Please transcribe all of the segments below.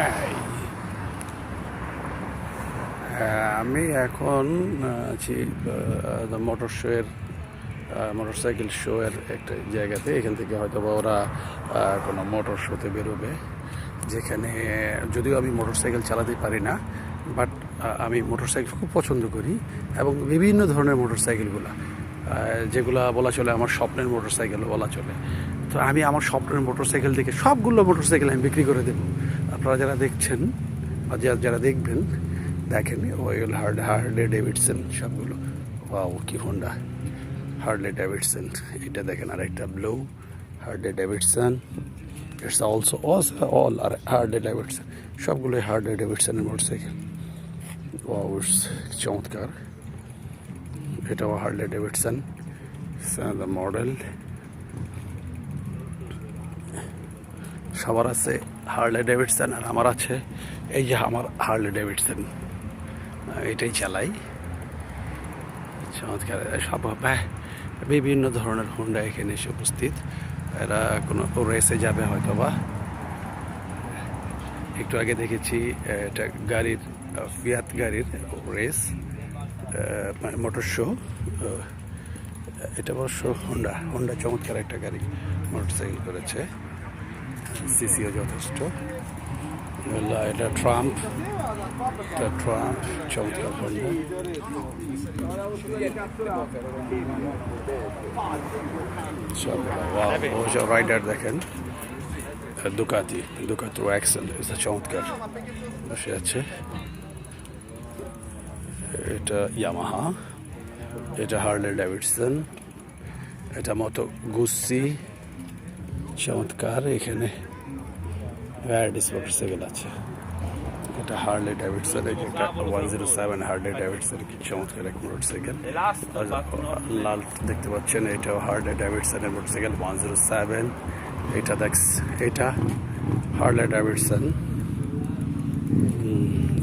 এই, আমি এখন আছি দ্য মোটর শোয়ের মোটরসাইকেল শো এর একটা জায়গাতে। এখান থেকে হয়তো বা ওরা কোনো মোটর শোতে বেরোবে, যেখানে যদিও আমি মোটরসাইকেল চালাতে পারি না, বাট আমি মোটরসাইকেল খুব পছন্দ করি এবং বিভিন্ন ধরনের মোটরসাইকেলগুলো, যেগুলো বলা চলে আমার স্বপ্নের মোটরসাইকেলও বলা চলে। তো আমি আমার স্বপ্নের মোটরসাইকেল থেকে সবগুলো মোটরসাইকেল আমি বিক্রি করে দেবো। আপনারা যারা দেখছেন বা যারা দেখবেন, দেখেন ওয়েল হার্লে ডেভিডসন সবগুলো। ওয়াও, কি হোন্ডা হার্লে ডেভিডসন। এটা দেখেন, আর একটা blue Harley Davidson. It's also all are Harley Davidson, সবগুলোই হার্লে ডেভিডসনের মোটরসাইকেল। ওয়াও, চমৎকার। এটাও হার্লে ডেভিডসন দ্য মডেল। সবার আছে হার্লে ডেভিডসন, আর আমার আছে এই যে আমার হার্লে ডেভিডসন, এটাই চালাই। চমৎকার। সব বিভিন্ন ধরনের হোন্ডা এখানে এসে উপস্থিত। এরা কোনো রেসে যাবে হয়তো বা। একটু আগে দেখেছি এটা গাড়ির ফিয়াত গাড়ির রেস, মোটর শো। এটা অবশ্য হোন্ডা চমৎকার একটা গাড়ি মোটরসাইকেল করেছে, সিসিও যথেষ্ট। এটা ট্রাম্প চমৎকার হোন্ডা। রাইডার দেখেন, দুকাতি অ্যাক্সেল, চমৎকার বসে আছে। এটা ইয়ামাহা, এটা হার্লে ডেভিডসন, এটা মতো গুসি, চমৎকার। এখানে ভ্যারাইটিস মোটরসাইকেল আছে। এটা হার্লে ডেভিডসন, এটা 107 হার্লে ডেভিডসন, কি চমৎকার এক মোটরসাইকেল। লাল দেখতে পাচ্ছেন, এটাও হার্লে ডেভিডসনের মোটরসাইকেল 107। এটা হার্লে ডেভিডসন।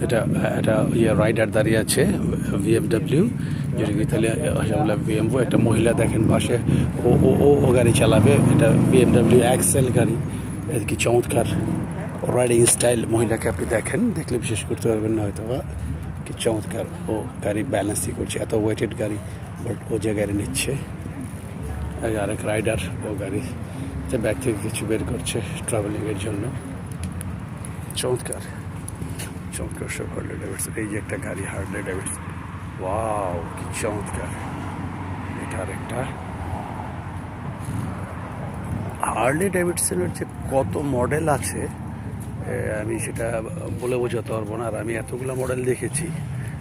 এটা রাইডার দাঁড়িয়ে আছে BMW, যেটা ইতালিয়া ভাষা বলে BMW। একটা মহিলা দেখেন পাশে, ও গাড়ি চালাবে। এটা BMW এক্সেল গাড়ি, কি চমৎকার রাইডিং স্টাইল। মহিলাকে আপনি দেখলে বিশেষ করতে পারবেন না হয়তো বা, কি চমৎকার। ও গাড়ি ব্যালেন্সই করছে, এত ওয়েটেড গাড়ি, বাট ও যে গাড়ি নিচ্ছে। আরেক রাইডার ও গাড়ি ব্যাগ থেকে কিছু বের করছে ট্রাভেলিংয়ের জন্য। চমৎকার সব হার্লে ডেভিডসন। এই যে একটা গাড়ি হার্লে ডেভিডসন, ওয়াও, কি চমৎকার। এটা আরেকটা হার্লে ডেভিডসনের যে কত মডেল আছে আমি সেটা বলে বোঝাতে পারবো না। আর আমি এতগুলো মডেল দেখেছি,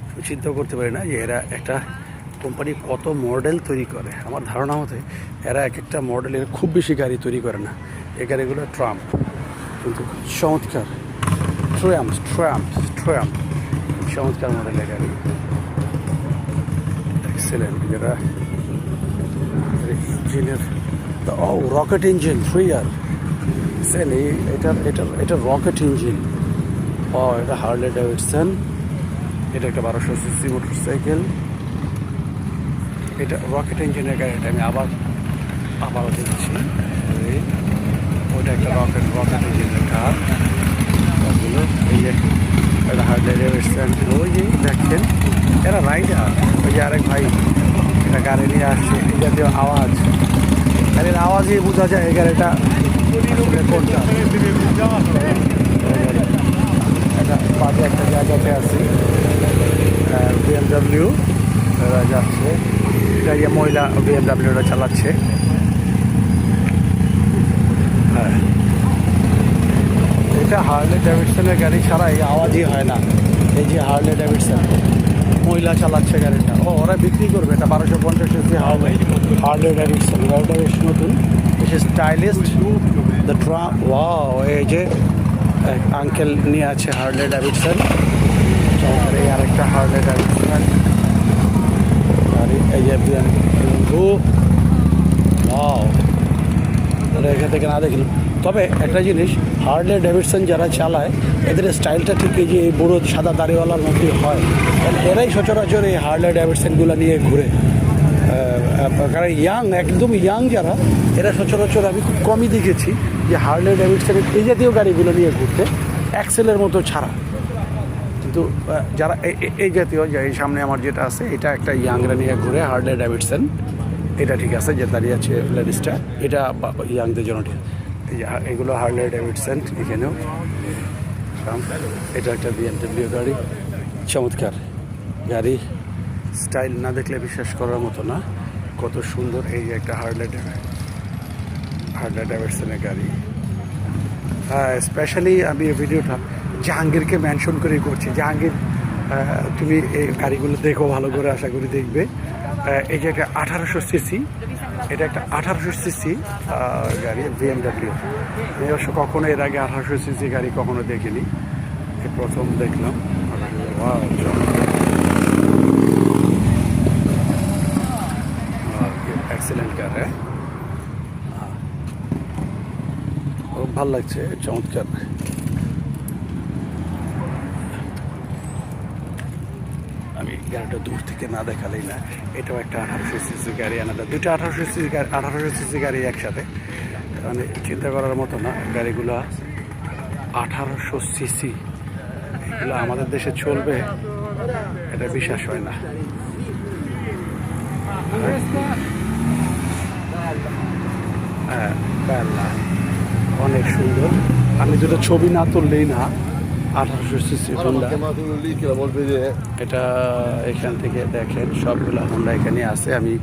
আমি চিন্তা করতে পারি না যে এরা একটা কোম্পানি কত মডেল তৈরি করে। আমার ধারণা মতে এরা এক একটা মডেলের খুব বেশি গাড়ি তৈরি করে না। এই গাড়িগুলো ট্রাম্প, কিন্তু চমৎকার। ট্রাম্প চমৎকার মডেলের গাড়ি, এক্সেলেন্ট। যেটা ইঞ্জিনের রকেট ইঞ্জিন 3 ইয়ার এটা রকেট ইঞ্জিন। এটা হার্লে ডেভিডসন। এটা একটা 1200 সিসি মোটরসাইকেল। এটা রকেট ইঞ্জিনের গাড়ি। এটা আমি আবারও দেখছি। ওইটা একটা রকেট ইঞ্জিনের কার। এই যে এটা হার্লে ডেভিডসন। ওই যে দেখছেন, এরা রাইডার। ওই যে আরেক ভাই এটা গাড়ি নিয়ে আসছে। এই জাতীয় আওয়াজ, গাড়ির আওয়াজই বোঝা যায় এই গাড়িটা কোনটা। এটা পাশে একটা জায়গাতে আছে BMW যাচ্ছে। এটা যে মহিলা BMWটা চালাচ্ছে। হ্যাঁ, এটা হার্লে ডেভিডসনের গাড়ি ছাড়া এই আওয়াজই হয় না। এই যে হার্লে ডেভিডসন, মহিলা চালাচ্ছে গাড়িটা। ওরা বিক্রি করবে। এটা 1250 সিসি হার্লে ডেভিডসন। গাড়িটা বেশ নতুন, বেশ স্টাইলিস্ট। The Trump, wow. এই যে আঙ্কেল নিয়ে আছে হার্লে ডেভিডসন। এই আরেকটা হার্লে ডেভিডসন গাড়ি। এই যে BMW, ওয়াও। এখান থেকে না দেখলাম, তবে একটা জিনিস, হার্লে ডেভিডসন যারা চালায় এদের স্টাইলটা ঠিক এই যে এই বুড়ো সাদা দাড়িওয়ালার মধ্যেই হয়। এরাই সচরাচর এই হার্লে ডেভিডসনগুলো নিয়ে ঘুরে। কারণ একদম ইয়াং যারা, এরা সচরাচর আমি খুব কমই দেখেছি যে হার্লে ডেভিডসনের এই জাতীয় গাড়িগুলো নিয়ে ঘুরতে। অ্যাক্সেলের মতো ছাড়া। কিন্তু যারা এই জাতীয়, যে এই সামনে আমার যেটা আছে, এটা একটা ইয়াংরা নিয়ে ঘুরে, হার্লে ডেভিডসন, এটা ঠিক আছে, যে দাঁড়িয়ে আছে লেডিসটা, এটা ইয়াংদের জন্য ঠিক। এই যে এগুলো হার্লে ডেভিডসন, এখানেও এটা একটা BMW গাড়ি, চমৎকার গাড়ি, স্টাইল না দেখলে বিশ্বাস করার মতো না, কত সুন্দর। এই যে একটা হার্লে ডেভিডসনের গাড়ি। স্পেশালি আমি এই ভিডিওটা জাহাঙ্গীরকে মেনশন করে করছি। জাহাঙ্গীর, তুমি এই গাড়িগুলো দেখো ভালো করে, আশা করি দেখবে। এই যে একটা 1800 সিসি, এটা একটা 1800 সিসি গাড়ি, BMW। এই অবশ্য কখনো এর আগে 1800 সিসি গাড়ি কখনো দেখিনি, এই প্রথম দেখলাম। এক্সেলেন্ট কার, হ্যাঁ, খুব ভালো লাগছে, চমৎকার। আমি গাড়িটা দূর থেকে না দেখালেই না। এটাও একটা 1800 সিসি গাড়ি, আলাদা দুটো 1800 সিসি গাড়ি একসাথে, মানে চিন্তা করার মতো না। গাড়িগুলো 1800 সিসি, এগুলো আমাদের দেশে চলবে এটা বিশ্বাস হয় না। হ্যাঁ, অনেক সুন্দর। আমি দুটো ছবি না তুললেই না। 1800 সিসি হোন্ডা, এটা এখান থেকে দেখেন সবগুলো হোন্ডা এখানে আছে। আমি